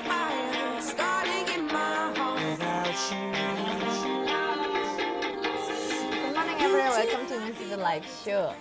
higher, starting in my heart without you. Good morning, everyone. Welcome to Music Live Show.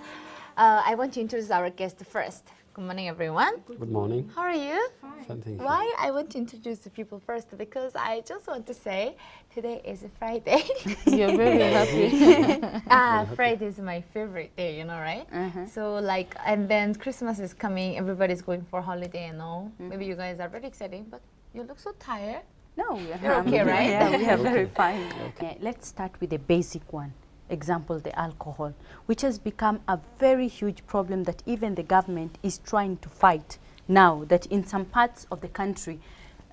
I want to introduce our guest first. Good morning, everyone. Good morning. How are you? Fine, thank you. Why I want to introduce the people first? Because I just want to say today is a Friday. You're very happy. Friday is my favorite day, you know, right? So like, and then Christmas is coming. Everybody's going for holiday and all. Maybe you guys are very excited, but you look so tired. No, You're okay, right? Yeah, we are very Okay. fine. Let's start with the basic one. Example, the alcohol, which has become a very huge problem that even the government is trying to fight now, that in some parts of the country,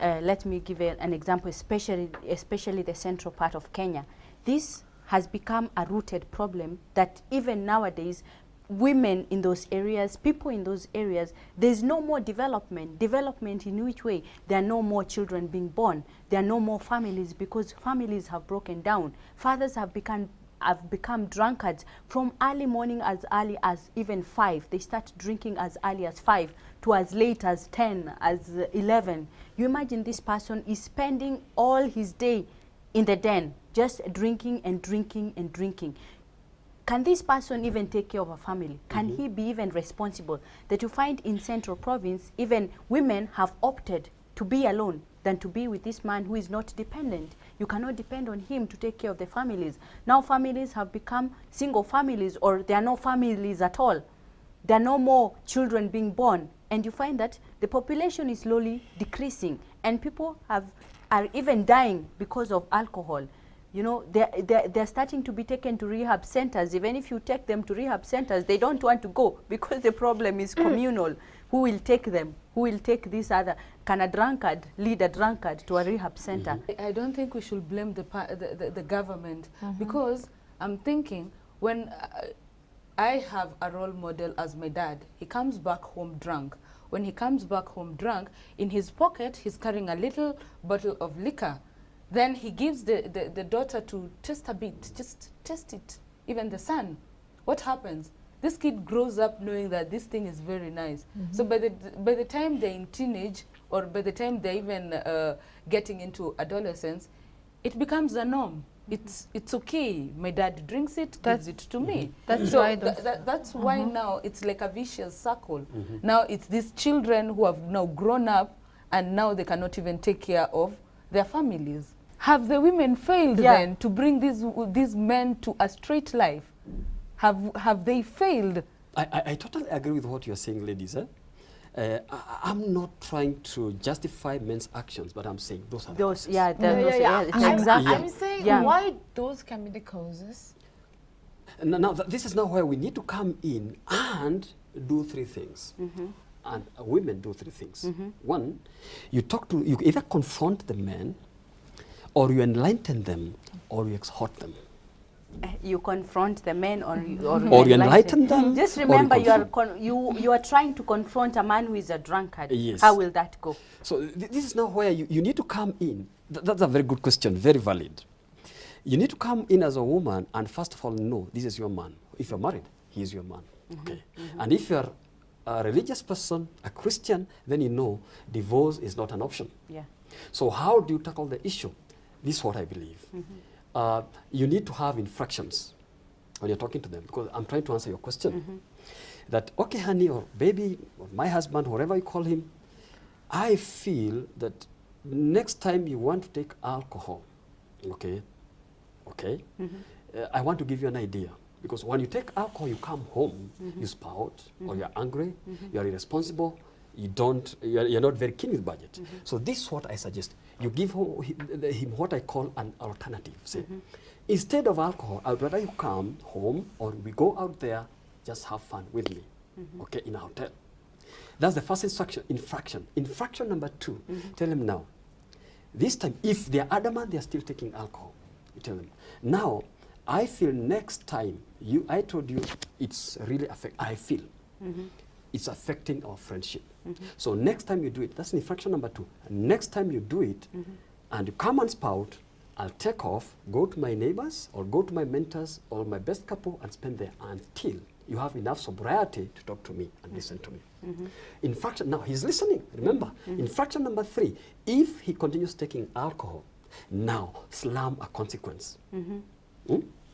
let me give an example, especially the central part of Kenya. This has become a rooted problem that even nowadays, women in those areas, people in those areas, there's no more development. Development in which way? There are no more children being born. There are no more families because families have broken down. Fathers have become drunkards from early morning, as early as even 5. They start drinking as early as 5 to as late as 10, as 11. You imagine this person is spending all his day in the den, just drinking and drinking and drinking. Can this person even take care of a family? Can he be even responsible? That you find in Central Province, even women have opted to be alone than to be with this man who is not dependent. You cannot depend on him to take care of the families. Now families have become single families, or there are no families at all. There are no more children being born. And you find that the population is slowly decreasing, and people are even dying because of alcohol. You know, they're starting to be taken to rehab centers. Even if you take them to rehab centers, they don't want to go because the problem is communal. Who will take them? Who will take this other? Can a drunkard lead a drunkard to a rehab center? I don't think we should blame the government, because I'm thinking when I have a role model as my dad. He comes back home drunk. When he comes back home drunk, in his pocket he's carrying a little bottle of liquor. Then he gives the daughter to test a bit, just test it, even the son. What happens? This kid grows up knowing that this thing is very nice. So by the time they're in teenage, or by the time they're even getting into adolescence, it becomes a norm. It's okay. My dad drinks it, gives it to me. That's so why that's why now it's like a vicious circle. Now it's these children who have now grown up, and now they cannot even take care of their families. Have the women failed then to bring these men to a straight life? Have they failed? I totally agree with what you're saying, ladies. I'm not trying to justify men's actions, but I'm saying those are the causes. Exactly. I'm saying why those can be the causes. Now this is now where we need to come in and do 3 things. And women do 3 things. One, you either confront the men, or you enlighten them, or you exhort them. You confront the men, or you enlighten them. Just or remember, you you are trying to confront a man who is a drunkard. Yes. How will that go? So this is now where you need to come in. That's a very good question, very valid. You need to come in as a woman and first of all know this is your man. If you're married, he is your man. Okay. And if you're a religious person, a Christian, then you know divorce is not an option. Yeah. So how do you tackle the issue? This is what I believe. You need to have infractions when you're talking to them, because I'm trying to answer your question. That, okay, honey, or baby, or my husband, whatever you call him, I feel that next time you want to take alcohol, okay, I want to give you an idea. Because when you take alcohol, you come home, you spout, or you're angry, you're irresponsible, you're not very keen with budget. So this is what I suggest. You give him what I call an alternative. Say, instead of alcohol, I'd rather you come home, or we go out there, just have fun with me, okay, in a hotel. That's the first infraction. Infraction number 2, tell him now, this time, if they're adamant they're still taking alcohol, you tell them, now, I feel next time, I told you it's really I feel it's affecting our friendship. So next time you do it, that's infraction number 2. Next time you do it, and you come and spout, I'll take off, go to my neighbors, or go to my mentors, or my best couple, and spend there until you have enough sobriety to talk to me and listen to me. Infraction, now he's listening, remember. Infraction number 3, if he continues taking alcohol, now slam a consequence.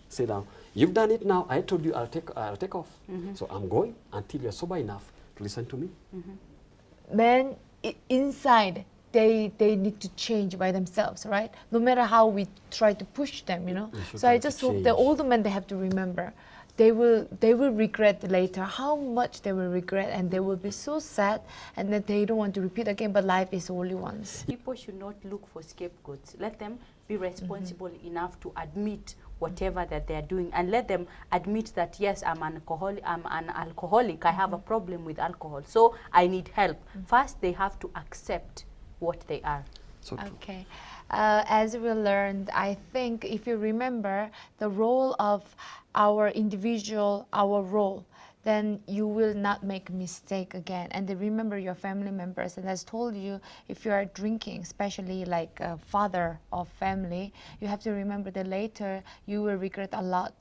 Say down, you've done it now, I told you I'll take off. So I'm going until you're sober enough to listen to me. Men inside, they need to change by themselves, right? No matter how we try to push them, you know. So I just hope the older men, they have to remember, they will regret later how much they will regret, and they will be so sad, and that they don't want to repeat again. But life is only once. People should not look for scapegoats. Let them be responsible enough to admit whatever that they are doing, and let them admit that yes, I'm an alcoholic, I have a problem with alcohol, so I need help. First, they have to accept what they are. So true. Okay. As we learned, I think if you remember the role of our individual, our role, then you will not make a mistake again. And then remember your family members. And as told you, if you are drinking, especially like a father of family, you have to remember that later you will regret a lot.